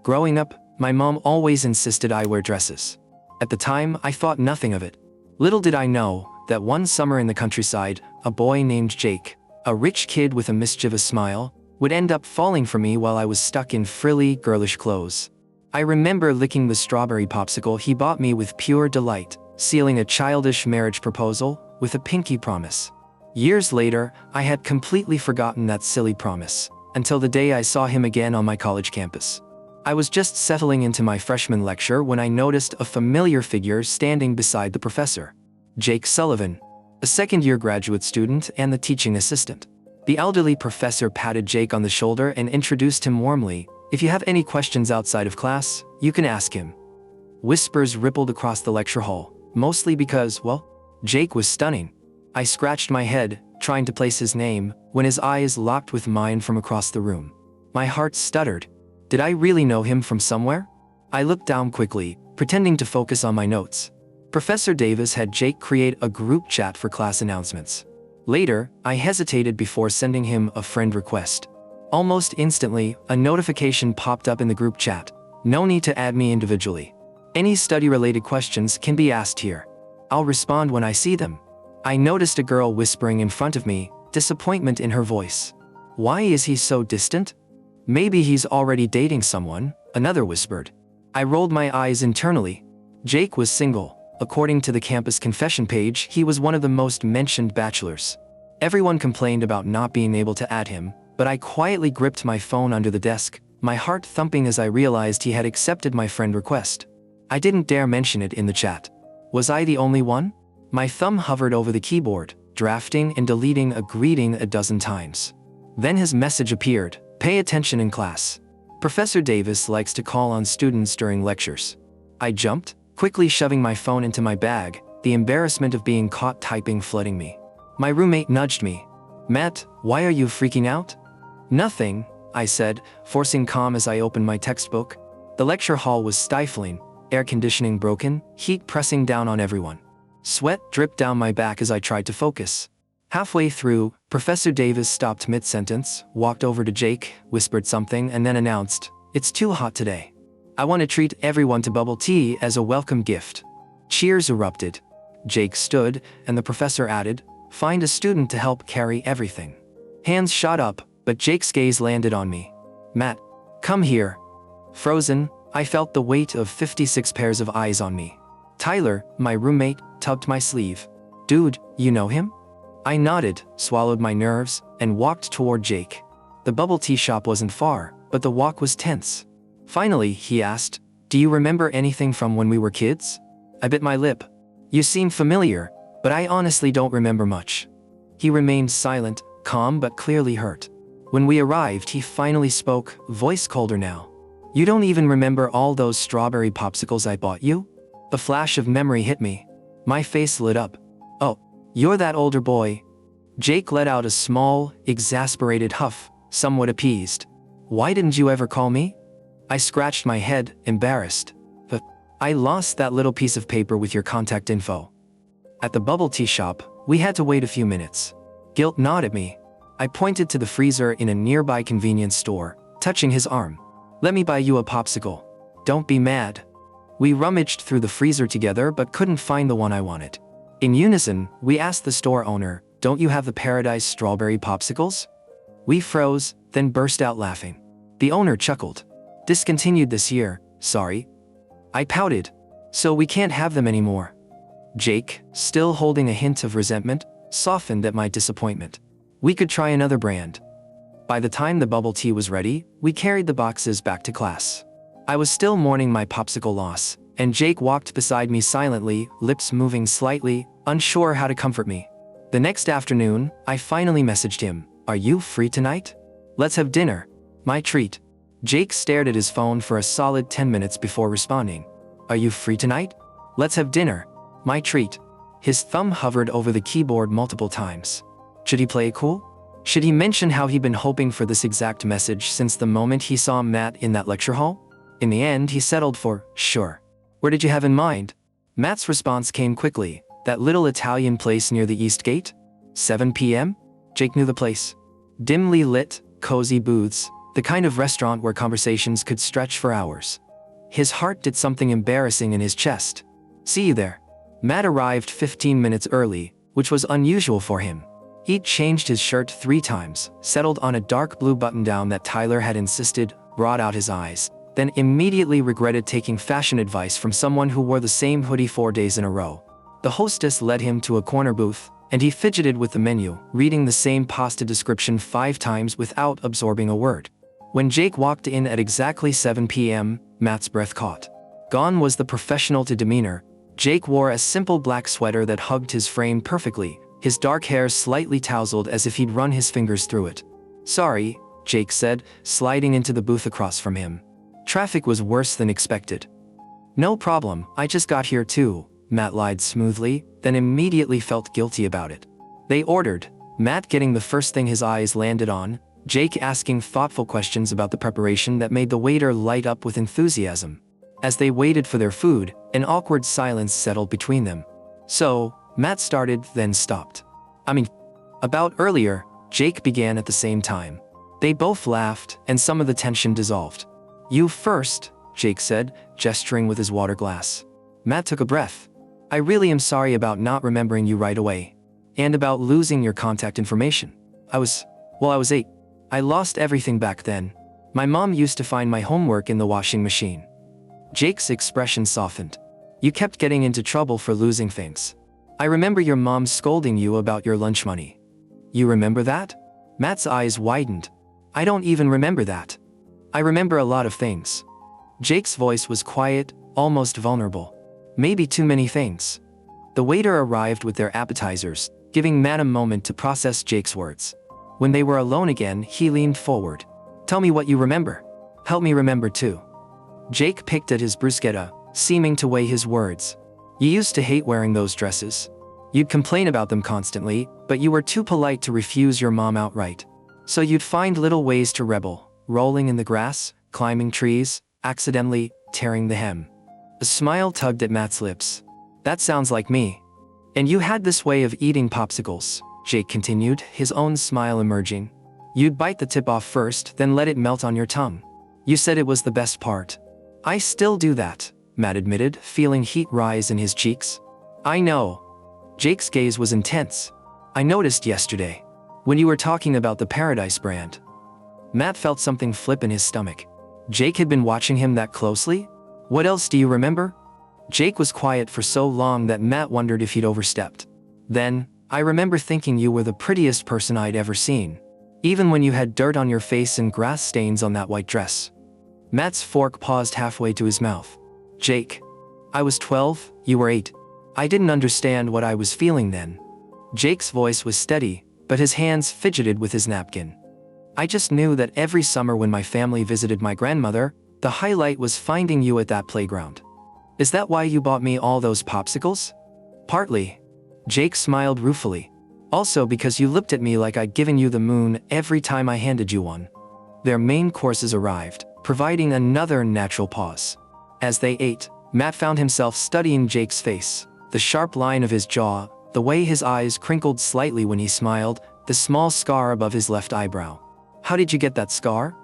Growing up, my mom always insisted I wear dresses. At the time, I thought nothing of it. Little did I know that one summer in the countryside, a boy named Jake, a rich kid with a mischievous smile, would end up falling for me while I was stuck in frilly, girlish clothes. I remember licking the strawberry popsicle he bought me with pure delight, sealing a childish marriage proposal with a pinky promise. Years later, I had completely forgotten that silly promise, until the day I saw him again on my college campus. I was just settling into my freshman lecture when I noticed a familiar figure standing beside the professor. Jake Sullivan, a second-year graduate student and the teaching assistant. The elderly professor patted Jake on the shoulder and introduced him warmly. "If you have any questions outside of class, you can ask him." Whispers rippled across the lecture hall, mostly because, well, Jake was stunning. I scratched my head, trying to place his name, when his eyes locked with mine from across the room. My heart stuttered. Did I really know him from somewhere? I looked down quickly, pretending to focus on my notes. Professor Davis had Jake create a group chat for class announcements. Later, I hesitated before sending him a friend request. Almost instantly, a notification popped up in the group chat. No need to add me individually. Any study-related questions can be asked here. I'll respond when I see them. I noticed a girl whispering in front of me, disappointment in her voice. Why is he so distant? Maybe he's already dating someone, another whispered. I rolled my eyes internally. Jake was single. According to the campus confession page, he was one of the most mentioned bachelors. Everyone complained about not being able to add him, but I quietly gripped my phone under the desk, my heart thumping as I realized he had accepted my friend request. I didn't dare mention it in the chat. Was I the only one? My thumb hovered over the keyboard, drafting and deleting a greeting a dozen times. Then his message appeared. Pay attention in class. Professor Davis likes to call on students during lectures. I jumped, quickly shoving my phone into my bag, the embarrassment of being caught typing flooding me. My roommate nudged me. "Matt, why are you freaking out?" "Nothing," I said, forcing calm as I opened my textbook. The lecture hall was stifling, air conditioning broken, heat pressing down on everyone. Sweat dripped down my back as I tried to focus. Halfway through, Professor Davis stopped mid-sentence, walked over to Jake, whispered something, and then announced, "It's too hot today. I want to treat everyone to bubble tea as a welcome gift." Cheers erupted. Jake stood, and the professor added, "Find a student to help carry everything." Hands shot up, but Jake's gaze landed on me. "Matt, come here." Frozen, I felt the weight of 56 pairs of eyes on me. Tyler, my roommate, tugged my sleeve. "Dude, you know him?" I nodded, swallowed my nerves, and walked toward Jake. The bubble tea shop wasn't far, but the walk was tense. Finally, he asked, "Do you remember anything from when we were kids?" I bit my lip. "You seem familiar, but I honestly don't remember much." He remained silent, calm but clearly hurt. When we arrived, he finally spoke, voice colder now. "You don't even remember all those strawberry popsicles I bought you?" A flash of memory hit me. My face lit up. "Oh, you're that older boy." Jake let out a small, exasperated huff, somewhat appeased. "Why didn't you ever call me?" I scratched my head, embarrassed. "But I lost that little piece of paper with your contact info." At the bubble tea shop, we had to wait a few minutes. Guilt gnawed at me. I pointed to the freezer in a nearby convenience store, touching his arm. "Let me buy you a popsicle. Don't be mad." We rummaged through the freezer together but couldn't find the one I wanted. In unison, we asked the store owner, "Don't you have the Paradise strawberry popsicles?" We froze, then burst out laughing. The owner chuckled. "Discontinued this year, sorry." I pouted. "So we can't have them anymore." Jake, still holding a hint of resentment, softened at my disappointment. "We could try another brand." By the time the bubble tea was ready, we carried the boxes back to class. I was still mourning my popsicle loss, and Jake walked beside me silently, lips moving slightly, unsure how to comfort me. The next afternoon, I finally messaged him, "Are you free tonight? Let's have dinner." My treat. Jake stared at his phone for a solid 10 minutes before responding. "Are you free tonight? Let's have dinner." My treat. His thumb hovered over the keyboard multiple times. Should he play it cool? Should he mention how he'd been hoping for this exact message since the moment he saw Matt in that lecture hall? In the end, he settled for, "Sure." "Where did you have in mind?" Matt's response came quickly. "That little Italian place near the East Gate? 7 p.m.? Jake knew the place. Dimly lit, cozy booths, The kind of restaurant where conversations could stretch for hours. His heart did something embarrassing in his chest. See you there. Matt arrived 15 minutes early, which was unusual for him. He'd changed his shirt 3 times, settled on a dark blue button-down that Tyler had insisted brought out his eyes, then immediately regretted taking fashion advice from someone who wore the same hoodie 4 days in a row. The hostess led him to a corner booth, and he fidgeted with the menu, reading the same pasta description 5 times without absorbing a word. When Jake walked in at exactly 7 p.m., Matt's breath caught. Gone was the professional to demeanor. Jake wore a simple black sweater that hugged his frame perfectly, his dark hair slightly tousled as if he'd run his fingers through it. "Sorry," Jake said, sliding into the booth across from him. "Traffic was worse than expected." "No problem, I just got here too," Matt lied smoothly, then immediately felt guilty about it. They ordered, Matt getting the first thing his eyes landed on, Jake asking thoughtful questions about the preparation that made the waiter light up with enthusiasm. As they waited for their food, an awkward silence settled between them. "So," Matt started, then stopped. About earlier," Jake began at the same time. They both laughed, and some of the tension dissolved. "You first," Jake said, gesturing with his water glass. Matt took a breath. "I really am sorry about not remembering you right away. And about losing your contact information. I was 8. I lost everything back then. My mom used to find my homework in the washing machine." Jake's expression softened. "You kept getting into trouble for losing things. I remember your mom scolding you about your lunch money." "You remember that?" Matt's eyes widened. "I don't even remember that. I remember a lot of things." Jake's voice was quiet, almost vulnerable. "Maybe too many things." The waiter arrived with their appetizers, giving Matt a moment to process Jake's words. When they were alone again, he leaned forward. "Tell me what you remember. Help me remember too." Jake picked at his bruschetta, seeming to weigh his words. "You used to hate wearing those dresses. You'd complain about them constantly, but you were too polite to refuse your mom outright. So you'd find little ways to rebel, rolling in the grass, climbing trees, accidentally tearing the hem." A smile tugged at Matt's lips. "That sounds like me. And you had this way of eating popsicles," Jake continued, his own smile emerging. "You'd bite the tip off first, then let it melt on your tongue. You said it was the best part." "I still do that," Matt admitted, feeling heat rise in his cheeks. "I know." Jake's gaze was intense. "I noticed yesterday. When you were talking about the Paradise brand." Matt felt something flip in his stomach. Jake had been watching him that closely? "What else do you remember?" Jake was quiet for so long that Matt wondered if he'd overstepped. "Then, I remember thinking you were the prettiest person I'd ever seen. Even when you had dirt on your face and grass stains on that white dress." Matt's fork paused halfway to his mouth. "Jake. I was 12, you were 8. I didn't understand what I was feeling then." Jake's voice was steady, but his hands fidgeted with his napkin. "I just knew that every summer when my family visited my grandmother, the highlight was finding you at that playground." "Is that why you bought me all those popsicles?" "Partly." Jake smiled ruefully. "Also because you looked at me like I'd given you the moon every time I handed you one." Their main courses arrived, providing another natural pause. As they ate, Matt found himself studying Jake's face, the sharp line of his jaw, the way his eyes crinkled slightly when he smiled, the small scar above his left eyebrow. "How did you get that scar?"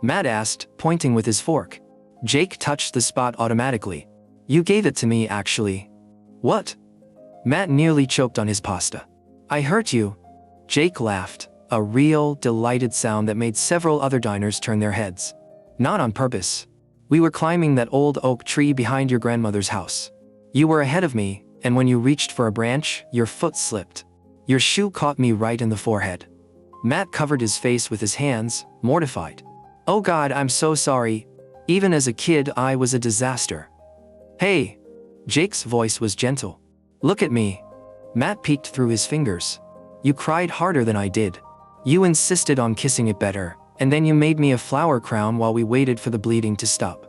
Matt asked, pointing with his fork. Jake touched the spot automatically. "You gave it to me, actually." "What?" Matt nearly choked on his pasta. "I hurt you." Jake laughed, a real, delighted sound that made several other diners turn their heads. "Not on purpose. We were climbing that old oak tree behind your grandmother's house. You were ahead of me, and when you reached for a branch, your foot slipped. Your shoe caught me right in the forehead." Matt covered his face with his hands, mortified. "Oh God, I'm so sorry. Even as a kid, I was a disaster." "Hey." Jake's voice was gentle. "Look at me." Matt peeked through his fingers. "You cried harder than I did. You insisted on kissing it better, and then you made me a flower crown while we waited for the bleeding to stop."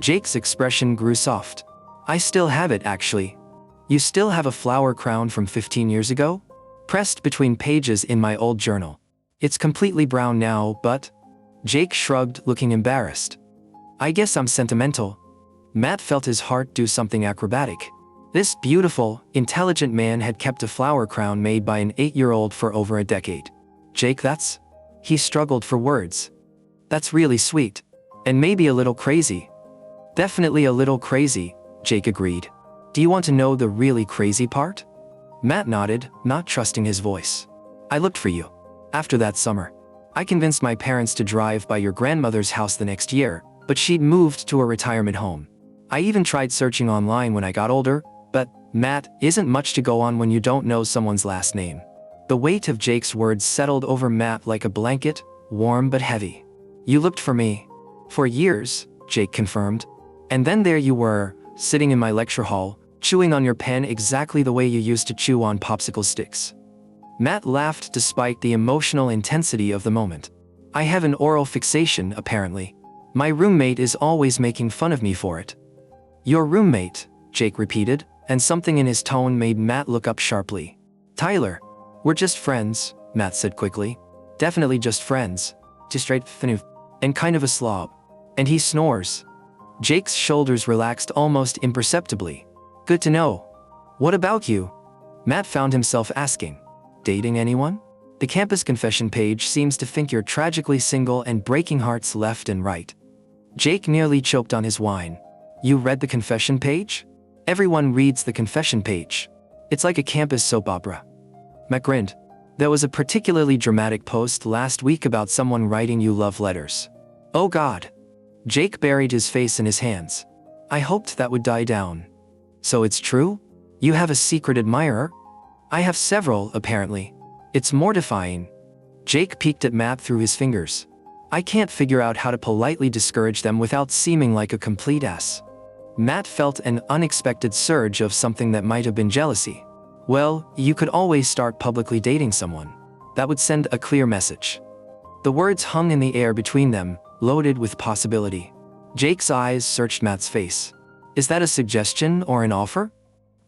Jake's expression grew soft. "I still have it, actually." "You still have a flower crown from 15 years ago?" "Pressed between pages in my old journal. It's completely brown now, but..." Jake shrugged, looking embarrassed. "I guess I'm sentimental." Matt felt his heart do something acrobatic. This beautiful, intelligent man had kept a flower crown made by an 8-year-old for over a decade. "Jake, that's..." He struggled for words. That's really sweet. And maybe a little crazy. Definitely a little crazy, Jake agreed. Do you want to know the really crazy part? Matt nodded, not trusting his voice. I looked for you. After that summer, I convinced my parents to drive by your grandmother's house the next year, but she'd moved to a retirement home. I even tried searching online when I got older, but, Matt, isn't much to go on when you don't know someone's last name. The weight of Jake's words settled over Matt like a blanket, warm but heavy. You looked for me. For years, Jake confirmed. And then there you were, sitting in my lecture hall, chewing on your pen exactly the way you used to chew on popsicle sticks. Matt laughed despite the emotional intensity of the moment. I have an oral fixation, apparently. My roommate is always making fun of me for it. Your roommate, Jake repeated, and something in his tone made Matt look up sharply. Tyler. We're just friends, Matt said quickly. Definitely just friends. Just straight and kind of a slob. And he snores. Jake's shoulders relaxed almost imperceptibly. Good to know. What about you? Matt found himself asking. Dating anyone? The campus confession page seems to think you're tragically single and breaking hearts left and right. Jake nearly choked on his wine. You read the confession page? Everyone reads the confession page. It's like a campus soap opera. Matt grinned. There was a particularly dramatic post last week about someone writing you love letters. Oh God. Jake buried his face in his hands. I hoped that would die down. So it's true? You have a secret admirer? I have several, apparently. It's mortifying. Jake peeked at Matt through his fingers. I can't figure out how to politely discourage them without seeming like a complete ass. Matt felt an unexpected surge of something that might have been jealousy. Well, you could always start publicly dating someone. That would send a clear message. The words hung in the air between them, loaded with possibility. Jake's eyes searched Matt's face. Is that a suggestion or an offer?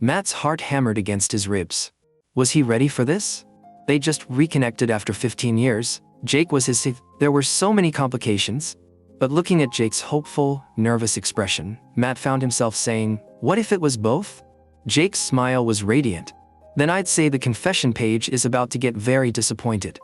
Matt's heart hammered against his ribs. Was he ready for this? They just reconnected after 15 years. Jake was his. There were so many complications. But looking at Jake's hopeful, nervous expression, Matt found himself saying, what if it was both? Jake's smile was radiant. Then I'd say the confession page is about to get very disappointed.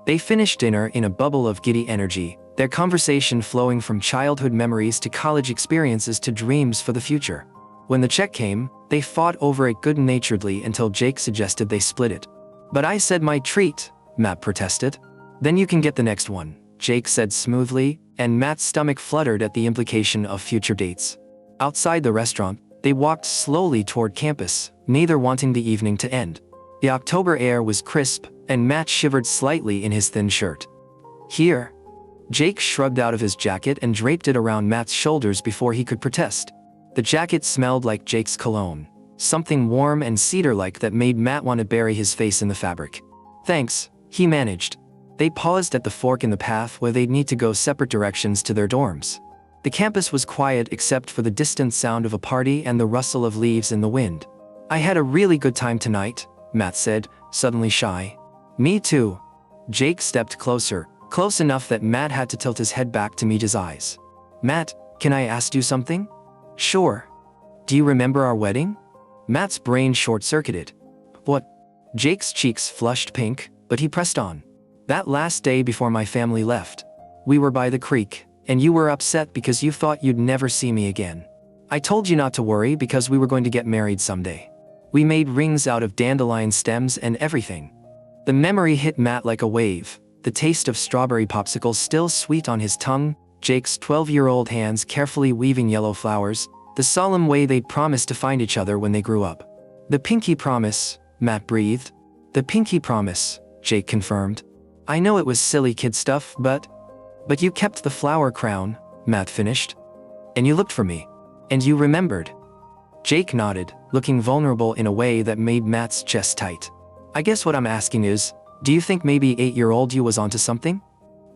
They finished dinner in a bubble of giddy energy, their conversation flowing from childhood memories to college experiences to dreams for the future. When the check came, they fought over it good-naturedly until Jake suggested they split it. But I said my treat, Matt protested. Then you can get the next one, Jake said smoothly, and Matt's stomach fluttered at the implication of future dates. Outside the restaurant, they walked slowly toward campus, neither wanting the evening to end. The October air was crisp, and Matt shivered slightly in his thin shirt. Here. Jake shrugged out of his jacket and draped it around Matt's shoulders before he could protest. The jacket smelled like Jake's cologne, something warm and cedar-like that made Matt want to bury his face in the fabric. Thanks, he managed. They paused at the fork in the path where they'd need to go separate directions to their dorms. The campus was quiet except for the distant sound of a party and the rustle of leaves in the wind. I had a really good time tonight, Matt said, suddenly shy. Me too. Jake stepped closer, close enough that Matt had to tilt his head back to meet his eyes. Matt, can I ask you something? Sure. Do you remember our wedding? Matt's brain short-circuited. What? Jake's cheeks flushed pink, but he pressed on. That last day before my family left. We were by the creek, and you were upset because you thought you'd never see me again. I told you not to worry because we were going to get married someday. We made rings out of dandelion stems and everything. The memory hit Matt like a wave, the taste of strawberry popsicles still sweet on his tongue, Jake's 12-year-old hands carefully weaving yellow flowers, the solemn way they'd promised to find each other when they grew up. The pinky promise, Matt breathed. The pinky promise, Jake confirmed. I know it was silly kid stuff, but you kept the flower crown, Matt finished. And you looked for me. And you remembered. Jake nodded, looking vulnerable in a way that made Matt's chest tight. I guess what I'm asking is, do you think maybe 8-year-old you was onto something?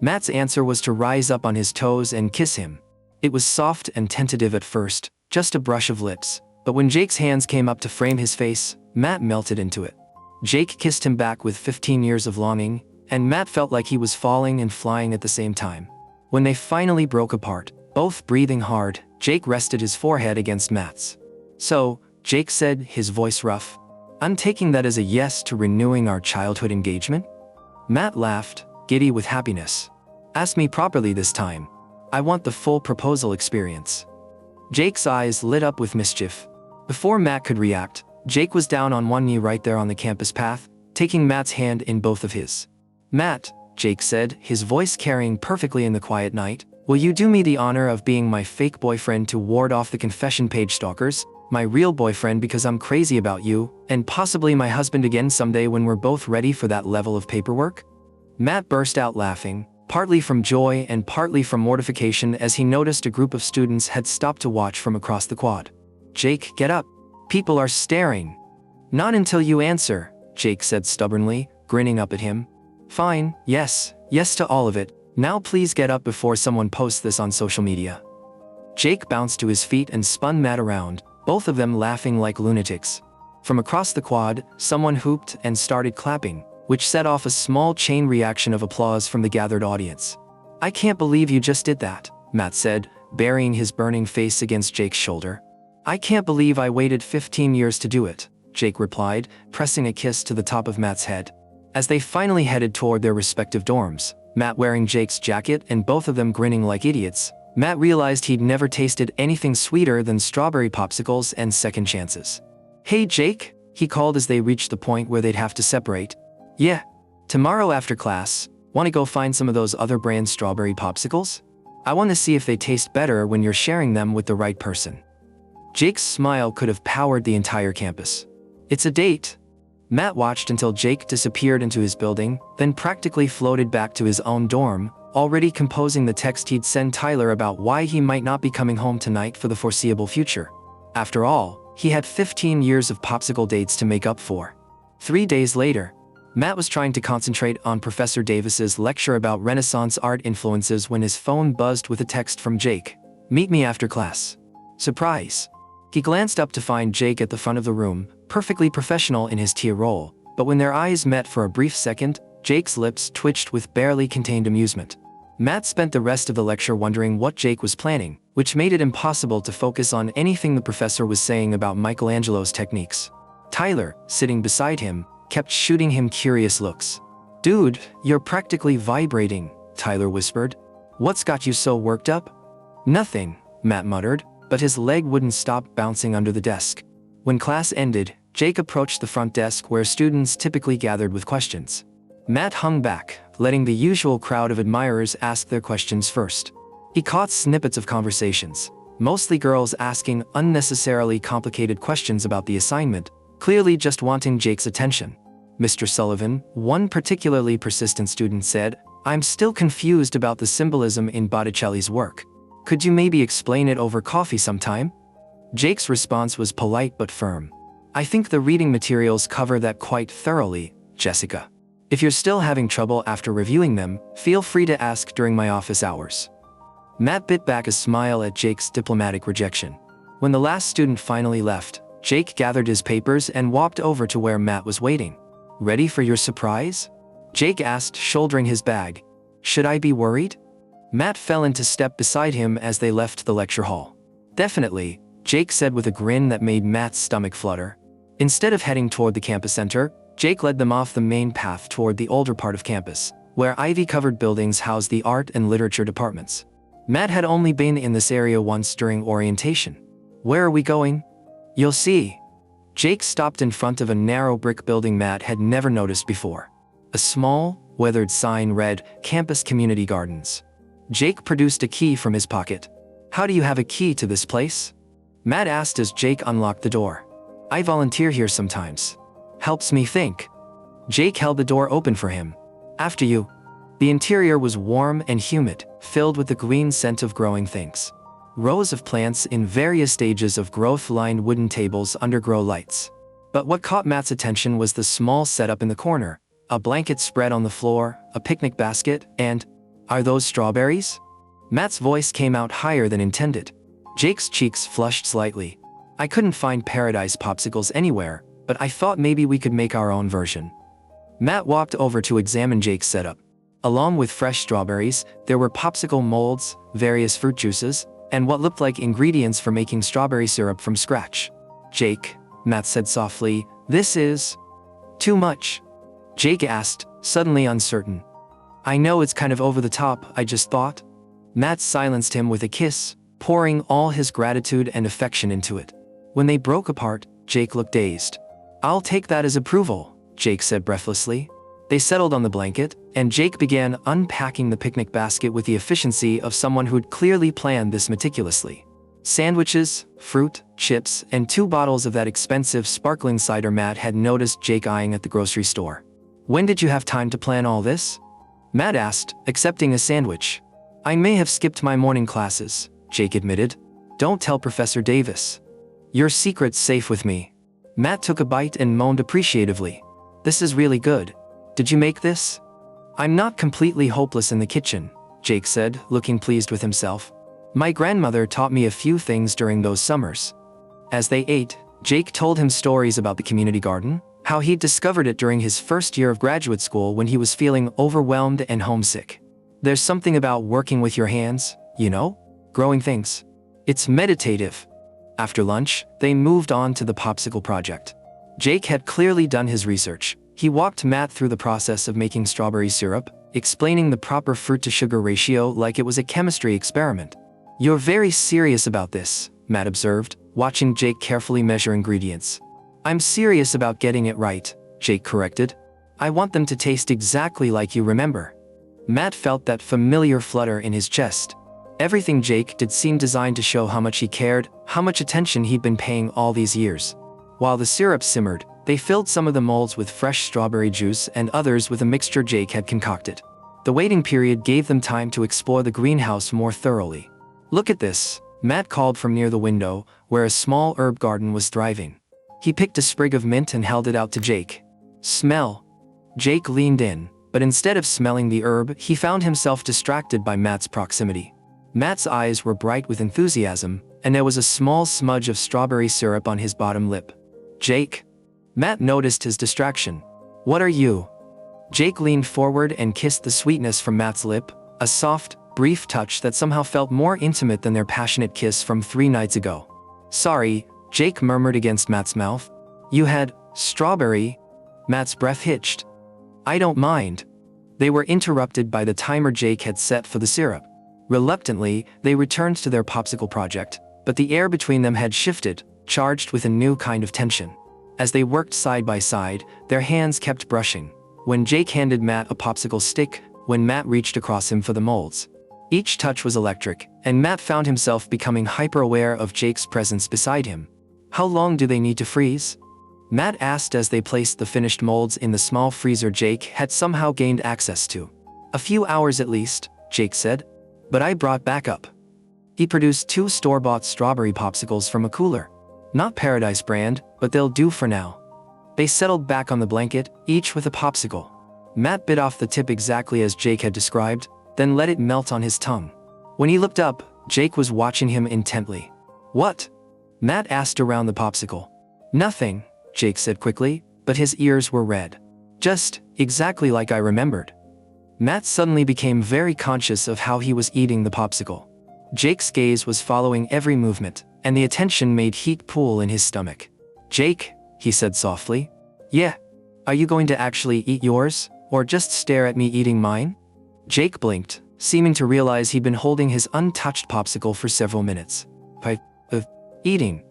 Matt's answer was to rise up on his toes and kiss him. It was soft and tentative at first, just a brush of lips, but when Jake's hands came up to frame his face, Matt melted into it. Jake kissed him back with 15 years of longing, and Matt felt like he was falling and flying at the same time. When they finally broke apart, both breathing hard, Jake rested his forehead against Matt's. So, Jake said, his voice rough, I'm taking that as a yes to renewing our childhood engagement? Matt laughed, giddy with happiness. Ask me properly this time. I want the full proposal experience." Jake's eyes lit up with mischief. Before Matt could react, Jake was down on one knee right there on the campus path, taking Matt's hand in both of his. "Matt," Jake said, his voice carrying perfectly in the quiet night, "will you do me the honor of being my fake boyfriend to ward off the confession page stalkers? My real boyfriend because I'm crazy about you, and possibly my husband again someday when we're both ready for that level of paperwork?" Matt burst out laughing, partly from joy and partly from mortification as he noticed a group of students had stopped to watch from across the quad. "Jake, get up. People are staring." "Not until you answer," Jake said stubbornly, grinning up at him. "Fine, yes to all of it. Now please get up before someone posts this on social media." Jake bounced to his feet and spun Matt around, both of them laughing like lunatics. From across the quad, someone hooped and started clapping, which set off a small chain reaction of applause from the gathered audience. "I can't believe you just did that," Matt said, burying his burning face against Jake's shoulder. "I can't believe I waited 15 years to do it," Jake replied, pressing a kiss to the top of Matt's head. As they finally headed toward their respective dorms, Matt wearing Jake's jacket and both of them grinning like idiots, Matt realized he'd never tasted anything sweeter than strawberry popsicles and second chances. "Hey Jake," he called as they reached the point where they'd have to separate. "Yeah. Tomorrow after class, wanna go find some of those other brand strawberry popsicles? I wanna see if they taste better when you're sharing them with the right person." Jake's smile could have powered the entire campus. "It's a date." Matt watched until Jake disappeared into his building, then practically floated back to his own dorm, already composing the text he'd send Tyler about why he might not be coming home tonight for the foreseeable future. After all, he had 15 years of popsicle dates to make up for. 3 days later, Matt was trying to concentrate on Professor Davis's lecture about Renaissance art influences when his phone buzzed with a text from Jake. "Meet me after class." Surprise! He glanced up to find Jake at the front of the room, perfectly professional in his tea role, but when their eyes met for a brief second, Jake's lips twitched with barely contained amusement. Matt spent the rest of the lecture wondering what Jake was planning, which made it impossible to focus on anything the professor was saying about Michelangelo's techniques. Tyler, sitting beside him, kept shooting him curious looks. "Dude, you're practically vibrating," Tyler whispered. "What's got you so worked up?" "Nothing," Matt muttered, but his leg wouldn't stop bouncing under the desk. When class ended, Jake approached the front desk where students typically gathered with questions. Matt hung back, letting the usual crowd of admirers ask their questions first. He caught snippets of conversations, mostly girls asking unnecessarily complicated questions about the assignment, clearly just wanting Jake's attention. "Mr. Sullivan," one particularly persistent student said, "I'm still confused about the symbolism in Botticelli's work. Could you maybe explain it over coffee sometime?" Jake's response was polite but firm. "I think the reading materials cover that quite thoroughly, Jessica. If you're still having trouble after reviewing them, feel free to ask during my office hours." Matt bit back a smile at Jake's diplomatic rejection. When the last student finally left, Jake gathered his papers and walked over to where Matt was waiting. "Ready for your surprise?" Jake asked, shouldering his bag. "Should I be worried?" Matt fell into step beside him as they left the lecture hall. "Definitely," Jake said with a grin that made Matt's stomach flutter. Instead of heading toward the campus center, Jake led them off the main path toward the older part of campus, where ivy-covered buildings housed the art and literature departments. Matt had only been in this area once during orientation. "Where are we going?" "You'll see." Jake stopped in front of a narrow brick building Matt had never noticed before. A small, weathered sign read, "Campus Community Gardens." Jake produced a key from his pocket. "How do you have a key to this place?" Matt asked as Jake unlocked the door. "I volunteer here sometimes. Helps me think." Jake held the door open for him. "After you." The interior was warm and humid, filled with the green scent of growing things. Rows of plants in various stages of growth lined wooden tables under grow lights. But what caught Matt's attention was the small setup in the corner, a blanket spread on the floor, a picnic basket, and, "Are those strawberries?" Matt's voice came out higher than intended. Jake's cheeks flushed slightly. "I couldn't find paradise popsicles anywhere, but I thought maybe we could make our own version." Matt walked over to examine Jake's setup. Along with fresh strawberries, there were popsicle molds, various fruit juices, and what looked like ingredients for making strawberry syrup from scratch. "Jake," Matt said softly, "this is too much." Jake asked, suddenly uncertain. I know it's kind of over the top, I just thought. Matt silenced him with a kiss, pouring all his gratitude and affection into it. When they broke apart, Jake looked dazed. I'll take that as approval, Jake said breathlessly. They settled on the blanket, and Jake began unpacking the picnic basket with the efficiency of someone who'd clearly planned this meticulously. Sandwiches, fruit, chips, and 2 bottles of that expensive sparkling cider Matt had noticed Jake eyeing at the grocery store. When did you have time to plan all this? Matt asked, accepting a sandwich. I may have skipped my morning classes, Jake admitted. Don't tell Professor Davis. Your secret's safe with me. Matt took a bite and moaned appreciatively. This is really good. Did you make this? I'm not completely hopeless in the kitchen, Jake said, looking pleased with himself. My grandmother taught me a few things during those summers. As they ate, Jake told him stories about the community garden, how he'd discovered it during his first year of graduate school when he was feeling overwhelmed and homesick. There's something about working with your hands, you know? Growing things. It's meditative. After lunch, they moved on to the popsicle project. Jake had clearly done his research. He walked Matt through the process of making strawberry syrup, explaining the proper fruit-to-sugar ratio like it was a chemistry experiment. You're very serious about this, Matt observed, watching Jake carefully measure ingredients. I'm serious about getting it right, Jake corrected. I want them to taste exactly like you remember. Matt felt that familiar flutter in his chest. Everything Jake did seemed designed to show how much he cared, how much attention he'd been paying all these years. While the syrup simmered, they filled some of the molds with fresh strawberry juice and others with a mixture Jake had concocted. The waiting period gave them time to explore the greenhouse more thoroughly. Look at this, Matt called from near the window, where a small herb garden was thriving. He picked a sprig of mint and held it out to Jake. Smell. Jake leaned in, but instead of smelling the herb, he found himself distracted by Matt's proximity. Matt's eyes were bright with enthusiasm, and there was a small smudge of strawberry syrup on his bottom lip. Jake. Matt noticed his distraction. What are you? Jake leaned forward and kissed the sweetness from Matt's lip, a soft, brief touch that somehow felt more intimate than their passionate kiss from 3 nights ago. Sorry, Jake murmured against Matt's mouth. You had strawberry? Matt's breath hitched. I don't mind. They were interrupted by the timer Jake had set for the syrup. Reluctantly, they returned to their popsicle project, but the air between them had shifted, charged with a new kind of tension. As they worked side by side, their hands kept brushing. When Jake handed Matt a popsicle stick, when Matt reached across him for the molds. Each touch was electric, and Matt found himself becoming hyper-aware of Jake's presence beside him. How long do they need to freeze? Matt asked as they placed the finished molds in the small freezer Jake had somehow gained access to. A few hours at least, Jake said. But I brought backup. He produced 2 store-bought strawberry popsicles from a cooler. Not Paradise brand, but they'll do for now. They settled back on the blanket, each with a popsicle. Matt bit off the tip exactly as Jake had described, then let it melt on his tongue. When he looked up, Jake was watching him intently. What? Matt asked around the popsicle. Nothing, Jake said quickly, but his ears were red. Just exactly like I remembered. Matt suddenly became very conscious of how he was eating the popsicle. Jake's gaze was following every movement, and the attention made heat pool in his stomach. Jake, he said softly. Yeah. Are you going to actually eat yours, or just stare at me eating mine? Jake blinked, seeming to realize he'd been holding his untouched popsicle for several minutes. Eating.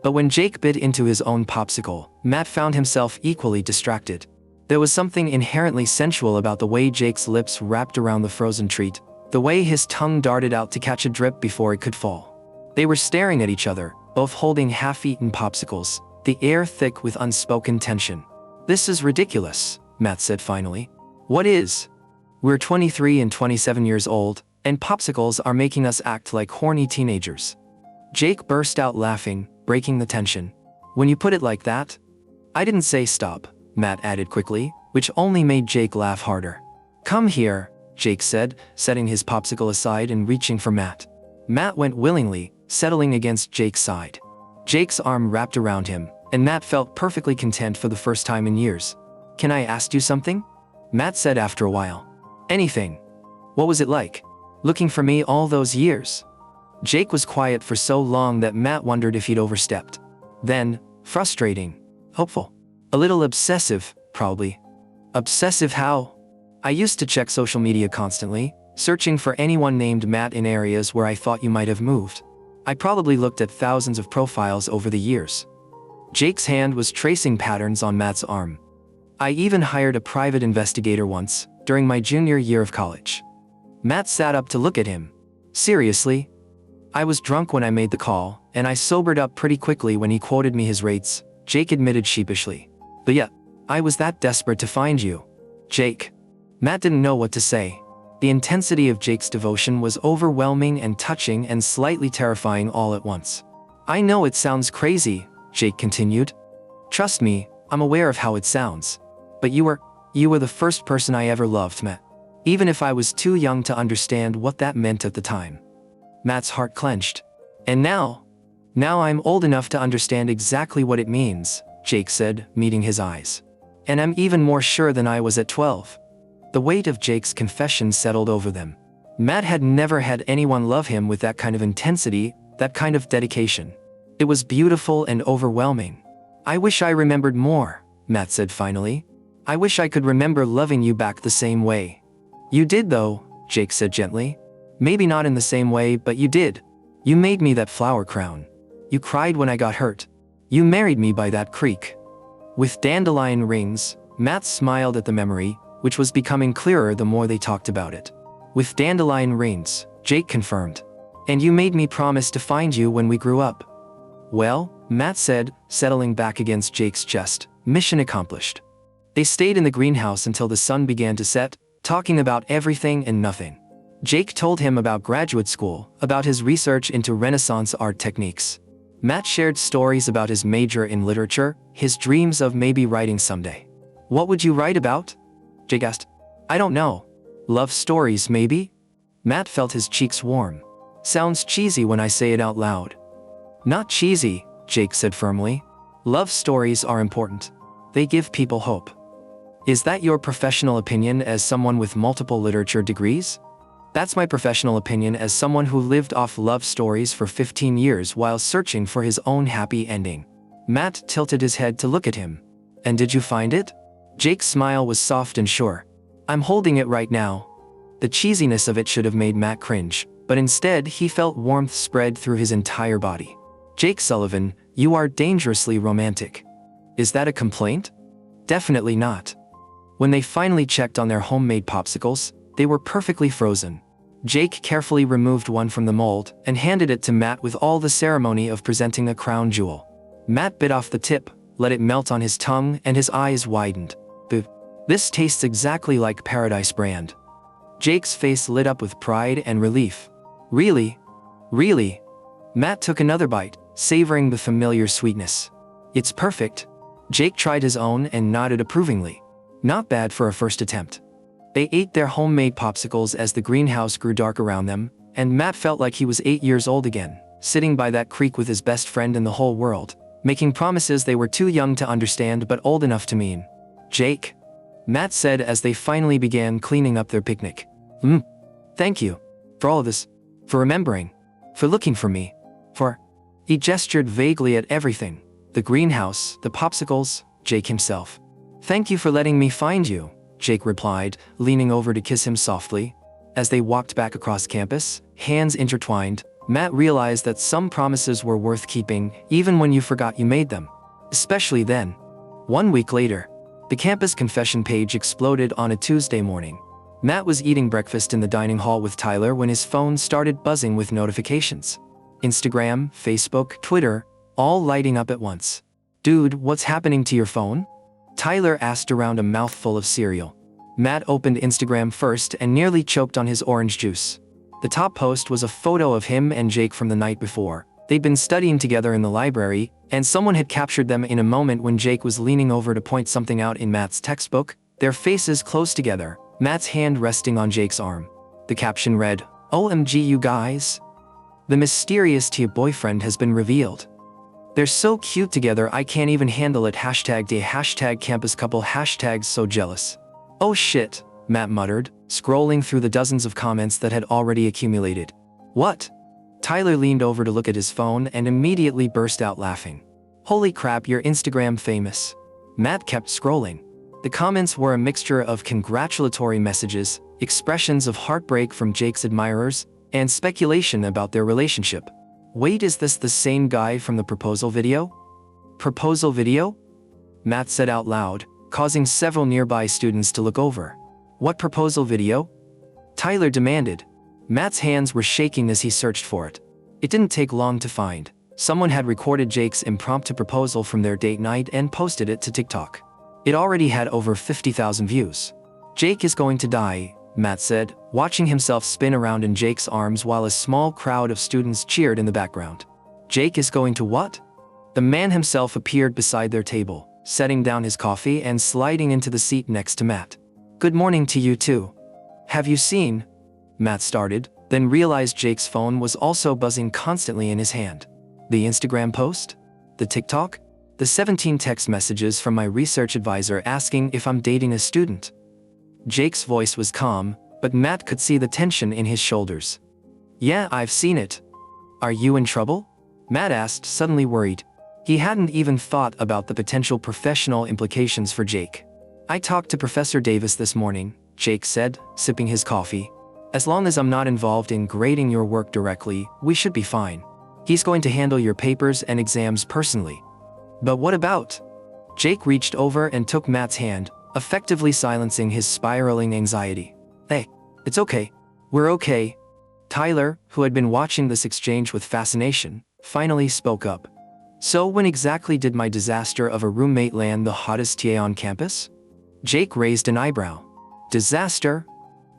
But when Jake bit into his own popsicle, Matt found himself equally distracted. There was something inherently sensual about the way Jake's lips wrapped around the frozen treat, the way his tongue darted out to catch a drip before it could fall. They were staring at each other, both holding half-eaten popsicles, the air thick with unspoken tension. This is ridiculous, Matt said finally. What is? We're 23 and 27 years old, and popsicles are making us act like horny teenagers. Jake burst out laughing, breaking the tension. When you put it like that? I didn't say stop, Matt added quickly, which only made Jake laugh harder. Come here, Jake said, setting his popsicle aside and reaching for Matt. Matt went willingly, settling against Jake's side. Jake's arm wrapped around him, and Matt felt perfectly content for the first time in years. Can I ask you something? Matt said after a while. Anything. What was it like? Looking for me all those years? Jake was quiet for so long that Matt wondered if he'd overstepped. Then, frustrating. Hopeful. A little obsessive, probably. Obsessive how? I used to check social media constantly, searching for anyone named Matt in areas where I thought you might have moved. I probably looked at thousands of profiles over the years. Jake's hand was tracing patterns on Matt's arm. I even hired a private investigator once, during my junior year of college. Matt sat up to look at him. Seriously? I was drunk when I made the call, and I sobered up pretty quickly when he quoted me his rates, Jake admitted sheepishly. But yeah, I was that desperate to find you. Jake. Matt didn't know what to say. The intensity of Jake's devotion was overwhelming and touching and slightly terrifying all at once. I know it sounds crazy, Jake continued. Trust me, I'm aware of how it sounds. But you were the first person I ever loved, Matt. Even if I was too young to understand what that meant at the time. Matt's heart clenched. And now I'm old enough to understand exactly what it means, Jake said, meeting his eyes. And I'm even more sure than I was at 12. The weight of Jake's confession settled over them. Matt had never had anyone love him with that kind of intensity, that kind of dedication. It was beautiful and overwhelming. I wish I remembered more, Matt said finally. I wish I could remember loving you back the same way. You did though, Jake said gently. Maybe not in the same way, but you did. You made me that flower crown. You cried when I got hurt. You married me by that creek. With dandelion rings, Matt smiled at the memory, which was becoming clearer the more they talked about it. With dandelion rings, Jake confirmed. And you made me promise to find you when we grew up. Well, Matt said, settling back against Jake's chest, mission accomplished. They stayed in the greenhouse until the sun began to set, talking about everything and nothing. Jake told him about graduate school, about his research into Renaissance art techniques. Matt shared stories about his major in literature, his dreams of maybe writing someday. What would you write about? Jake asked. I don't know. Love stories, maybe? Matt felt his cheeks warm. Sounds cheesy when I say it out loud. Not cheesy, Jake said firmly. Love stories are important. They give people hope. Is that your professional opinion as someone with multiple literature degrees? That's my professional opinion as someone who lived off love stories for 15 years while searching for his own happy ending. Matt tilted his head to look at him. And did you find it? Jake's smile was soft and sure. I'm holding it right now. The cheesiness of it should have made Matt cringe, but instead he felt warmth spread through his entire body. Jake Sullivan, you are dangerously romantic. Is that a complaint? Definitely not. When they finally checked on their homemade popsicles, they were perfectly frozen. Jake carefully removed one from the mold and handed it to Matt with all the ceremony of presenting a crown jewel. Matt bit off the tip, let it melt on his tongue, and his eyes widened. This tastes exactly like Paradise brand. Jake's face lit up with pride and relief. Really? Really? Matt took another bite, savoring the familiar sweetness. It's perfect. Jake tried his own and nodded approvingly. Not bad for a first attempt. They ate their homemade popsicles as the greenhouse grew dark around them, and Matt felt like he was 8 years old again, sitting by that creek with his best friend in the whole world, making promises they were too young to understand but old enough to mean. Jake, Matt said as they finally began cleaning up their picnic. Thank you. For all of this. For remembering. For looking for me. For... He gestured vaguely at everything. The greenhouse, the popsicles, Jake himself. Thank you for letting me find you, Jake replied, leaning over to kiss him softly. As they walked back across campus, hands intertwined, Matt realized that some promises were worth keeping, even when you forgot you made them. Especially then. 1 week later, the campus confession page exploded on a Tuesday morning. Matt was eating breakfast in the dining hall with Tyler when his phone started buzzing with notifications. Instagram, Facebook, Twitter, all lighting up at once. Dude, what's happening to your phone? Tyler asked around a mouthful of cereal. Matt opened Instagram first and nearly choked on his orange juice. The top post was a photo of him and Jake from the night before. They'd been studying together in the library, and someone had captured them in a moment when Jake was leaning over to point something out in Matt's textbook, their faces close together, Matt's hand resting on Jake's arm. The caption read, "OMG you guys. The mysterious Tia boyfriend has been revealed. They're so cute together I can't even handle it. #day #campus couple #so jealous." Oh shit, Matt muttered, scrolling through the dozens of comments that had already accumulated. What? Tyler leaned over to look at his phone and immediately burst out laughing. Holy crap, you're Instagram famous. Matt kept scrolling. The comments were a mixture of congratulatory messages, expressions of heartbreak from Jake's admirers, and speculation about their relationship. Wait, is this the same guy from the proposal video? Proposal video? Matt said out loud, causing several nearby students to look over. What proposal video? Tyler demanded. Matt's hands were shaking as he searched for it. It didn't take long to find. Someone had recorded Jake's impromptu proposal from their date night and posted it to TikTok. It already had over 50,000 views. Jake is going to die, Matt said, watching himself spin around in Jake's arms while a small crowd of students cheered in the background. Jake is going to what? The man himself appeared beside their table, setting down his coffee and sliding into the seat next to Matt. Good morning to you too. Have you seen? Matt started, then realized Jake's phone was also buzzing constantly in his hand. The Instagram post? The TikTok? The 17 text messages from my research advisor asking if I'm dating a student. Jake's voice was calm, but Matt could see the tension in his shoulders. Yeah, I've seen it. Are you in trouble? Matt asked, suddenly worried. He hadn't even thought about the potential professional implications for Jake. I talked to Professor Davis this morning, Jake said, sipping his coffee. As long as I'm not involved in grading your work directly, we should be fine. He's going to handle your papers and exams personally. But what about? Jake reached over and took Matt's hand, effectively silencing his spiraling anxiety. Hey, it's okay. We're okay. Tyler, who had been watching this exchange with fascination, finally spoke up. So when exactly did my disaster of a roommate land the hottest TA on campus? Jake raised an eyebrow. Disaster?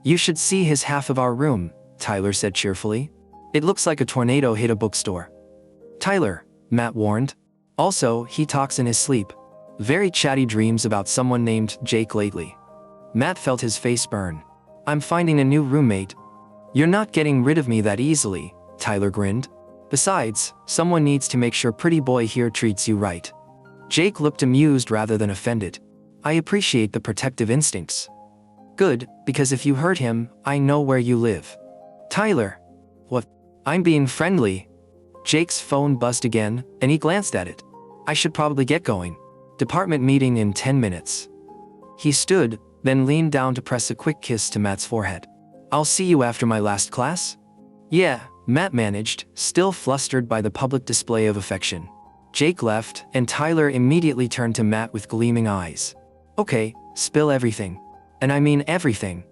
You should see his half of our room, Tyler said cheerfully. It looks like a tornado hit a bookstore. Tyler, Matt warned. Also, he talks in his sleep. Very chatty dreams about someone named Jake lately. Matt felt his face burn. I'm finding a new roommate. You're not getting rid of me that easily, Tyler grinned. Besides, someone needs to make sure pretty boy here treats you right. Jake looked amused rather than offended. I appreciate the protective instincts. Good, because if you hurt him, I know where you live. Tyler. What? I'm being friendly. Jake's phone buzzed again, and he glanced at it. I should probably get going. Department meeting in 10 minutes. He stood, then leaned down to press a quick kiss to Matt's forehead. I'll see you after my last class? Yeah, Matt managed, still flustered by the public display of affection. Jake left, and Tyler immediately turned to Matt with gleaming eyes. Okay, spill everything. And I mean everything.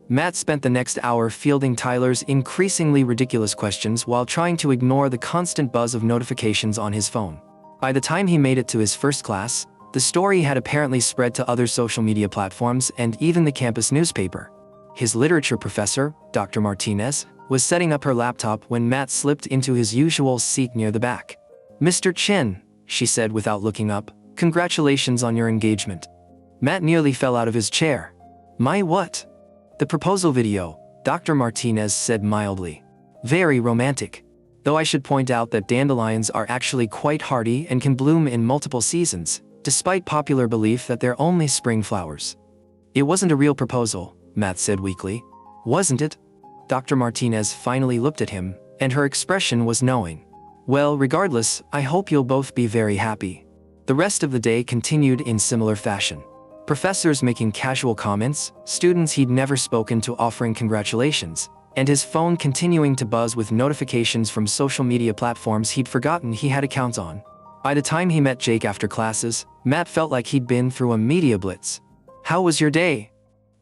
Matt spent the next hour fielding Tyler's increasingly ridiculous questions while trying to ignore the constant buzz of notifications on his phone. By the time he made it to his first class, the story had apparently spread to other social media platforms and even the campus newspaper. His literature professor, Dr. Martinez, was setting up her laptop when Matt slipped into his usual seat near the back. Mr. Chen, she said without looking up, congratulations on your engagement. Matt nearly fell out of his chair. My what? The proposal video, Dr. Martinez said mildly. Very romantic. Though I should point out that dandelions are actually quite hardy and can bloom in multiple seasons, despite popular belief that they're only spring flowers. It wasn't a real proposal, Matt said weakly. Wasn't it? Dr. Martinez finally looked at him, and her expression was knowing. Well, regardless, I hope you'll both be very happy. The rest of the day continued in similar fashion. Professors making casual comments, students he'd never spoken to offering congratulations, and his phone continuing to buzz with notifications from social media platforms he'd forgotten he had accounts on. By the time he met Jake after classes, Matt felt like he'd been through a media blitz. How was your day?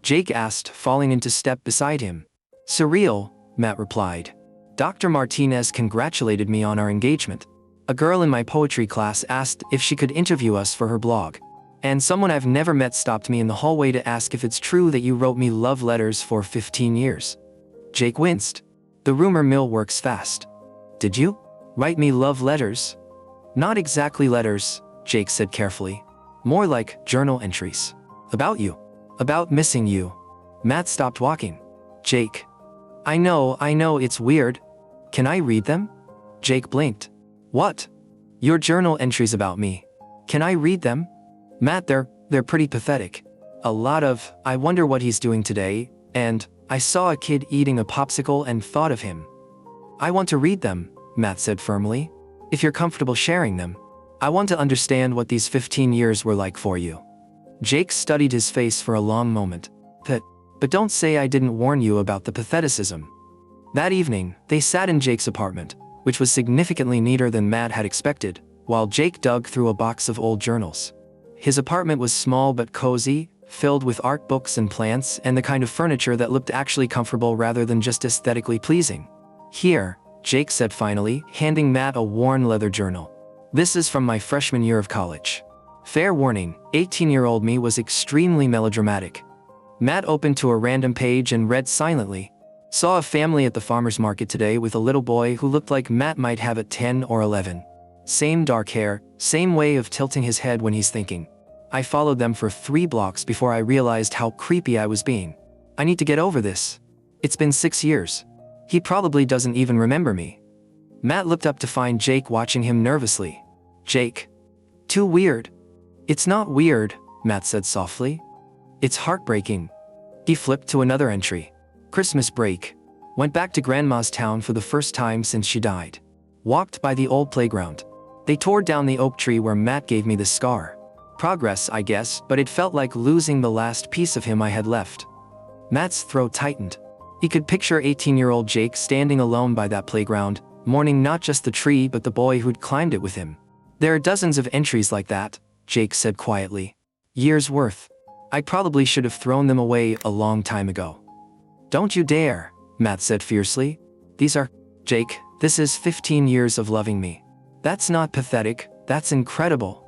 Jake asked, falling into step beside him. Surreal, Matt replied. Dr. Martinez congratulated me on our engagement. A girl in my poetry class asked if she could interview us for her blog. And someone I've never met stopped me in the hallway to ask if it's true that you wrote me love letters for 15 years. Jake winced. The rumor mill works fast. Did you? Write me love letters? Not exactly letters, Jake said carefully. More like journal entries. About you. About missing you. Matt stopped walking. Jake. I know, it's weird. Can I read them? Jake blinked. What? Your journal entries about me. Can I read them? Matt, they're pretty pathetic. A lot of, I wonder what he's doing today, and, I saw a kid eating a popsicle and thought of him. I want to read them, Matt said firmly. If you're comfortable sharing them. I want to understand what these 15 years were like for you. Jake studied his face for a long moment. But don't say I didn't warn you about the patheticism. That evening, they sat in Jake's apartment, which was significantly neater than Matt had expected, while Jake dug through a box of old journals. His apartment was small but cozy, filled with art books and plants and the kind of furniture that looked actually comfortable rather than just aesthetically pleasing. Here, Jake said finally, handing Matt a worn leather journal. This is from my freshman year of college. Fair warning, 18-year-old me was extremely melodramatic. Matt opened to a random page and read silently. Saw a family at the farmer's market today with a little boy who looked like Matt might have at 10 or 11. Same dark hair, same way of tilting his head when he's thinking. I followed them for 3 blocks before I realized how creepy I was being. I need to get over this. It's been 6 years. He probably doesn't even remember me. Matt looked up to find Jake watching him nervously. Jake. Too weird. It's not weird, Matt said softly. It's heartbreaking. He flipped to another entry. Christmas break. Went back to Grandma's town for the first time since she died. Walked by the old playground. They tore down the oak tree where Matt gave me this scar. Progress, I guess, but it felt like losing the last piece of him I had left. Matt's throat tightened. He could picture 18-year-old Jake standing alone by that playground, mourning not just the tree but the boy who'd climbed it with him. There are dozens of entries like that, Jake said quietly. Years worth. I probably should have thrown them away a long time ago. Don't you dare, Matt said fiercely. These are, Jake, this is 15 years of loving me. That's not pathetic, that's incredible.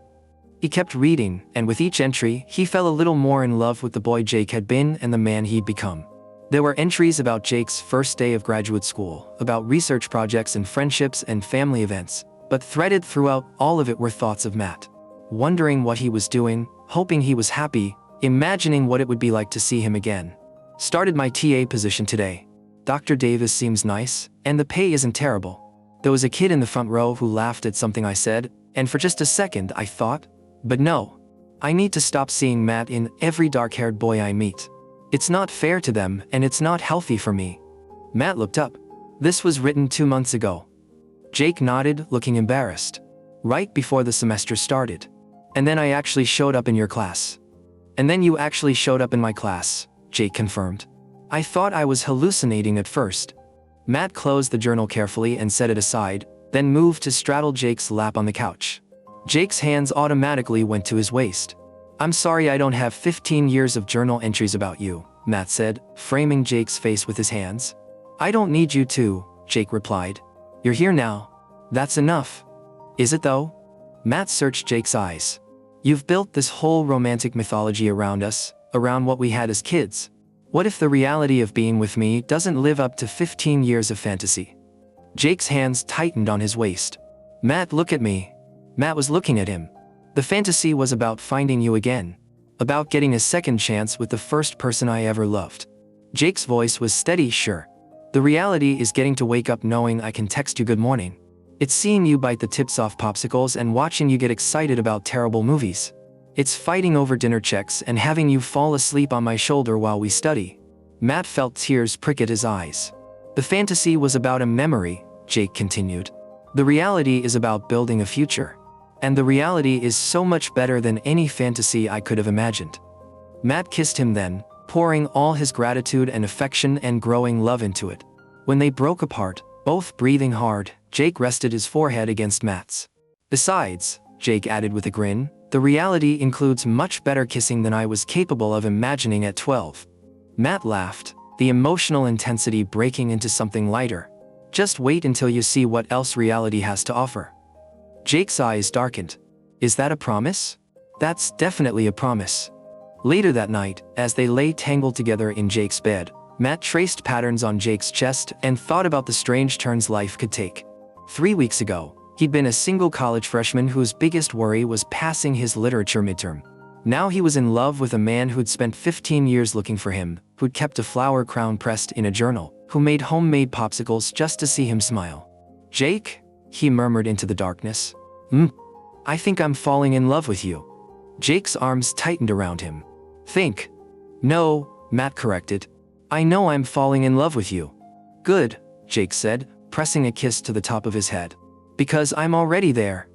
He kept reading, and with each entry, he fell a little more in love with the boy Jake had been and the man he'd become. There were entries about Jake's first day of graduate school, about research projects and friendships and family events, but threaded throughout all of it were thoughts of Matt. Wondering what he was doing, hoping he was happy, imagining what it would be like to see him again. Started my TA position today. Dr. Davis seems nice, and the pay isn't terrible. There was a kid in the front row who laughed at something I said, and for just a second I thought, but no. I need to stop seeing Matt in every dark-haired boy I meet. It's not fair to them, and it's not healthy for me. Matt looked up. This was written 2 months ago. Jake nodded, looking embarrassed. Right before the semester started. And then I actually showed up in your class. And then you actually showed up in my class, Jake confirmed. I thought I was hallucinating at first. Matt closed the journal carefully and set it aside, then moved to straddle Jake's lap on the couch. Jake's hands automatically went to his waist. I'm sorry I don't have 15 years of journal entries about you, Matt said, framing Jake's face with his hands. I don't need you to, Jake replied. You're here now. That's enough. Is it though? Matt searched Jake's eyes. You've built this whole romantic mythology around us, around what we had as kids. What if the reality of being with me doesn't live up to 15 years of fantasy? Jake's hands tightened on his waist. Matt, look at me. Matt was looking at him. The fantasy was about finding you again. About getting a second chance with the first person I ever loved. Jake's voice was steady, sure. The reality is getting to wake up knowing I can text you good morning. It's seeing you bite the tips off popsicles and watching you get excited about terrible movies. It's fighting over dinner checks and having you fall asleep on my shoulder while we study. Matt felt tears prick at his eyes. The fantasy was about a memory, Jake continued. The reality is about building a future. And the reality is so much better than any fantasy I could have imagined. Matt kissed him then, pouring all his gratitude and affection and growing love into it. When they broke apart, both breathing hard, Jake rested his forehead against Matt's. Besides, Jake added with a grin, the reality includes much better kissing than I was capable of imagining at 12. Matt laughed, the emotional intensity breaking into something lighter. Just wait until you see what else reality has to offer. Jake's eyes darkened. Is that a promise? That's definitely a promise. Later that night, as they lay tangled together in Jake's bed, Matt traced patterns on Jake's chest and thought about the strange turns life could take. 3 weeks ago, he'd been a single college freshman whose biggest worry was passing his literature midterm. Now he was in love with a man who'd spent 15 years looking for him, who'd kept a flower crown pressed in a journal, who made homemade popsicles just to see him smile. Jake? He murmured into the darkness. I think I'm falling in love with you. Jake's arms tightened around him. Think. No, Matt corrected. I know I'm falling in love with you. Good, Jake said, pressing a kiss to the top of his head. Because I'm already there.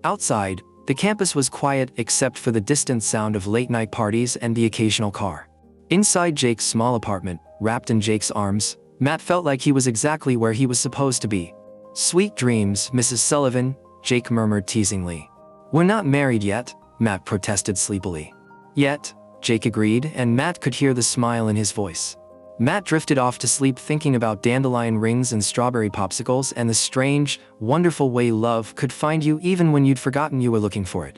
Outside, The campus was quiet except for the distant sound of late-night parties and the occasional car. Inside Jake's small apartment, wrapped in Jake's arms, Matt felt like he was exactly where he was supposed to be. "Sweet dreams, Mrs. Sullivan," Jake murmured teasingly. "We're not married yet," Matt protested sleepily. "Yet," Jake agreed, and Matt could hear the smile in his voice. Matt drifted off to sleep thinking about dandelion rings and strawberry popsicles and the strange, wonderful way love could find you even when you'd forgotten you were looking for it.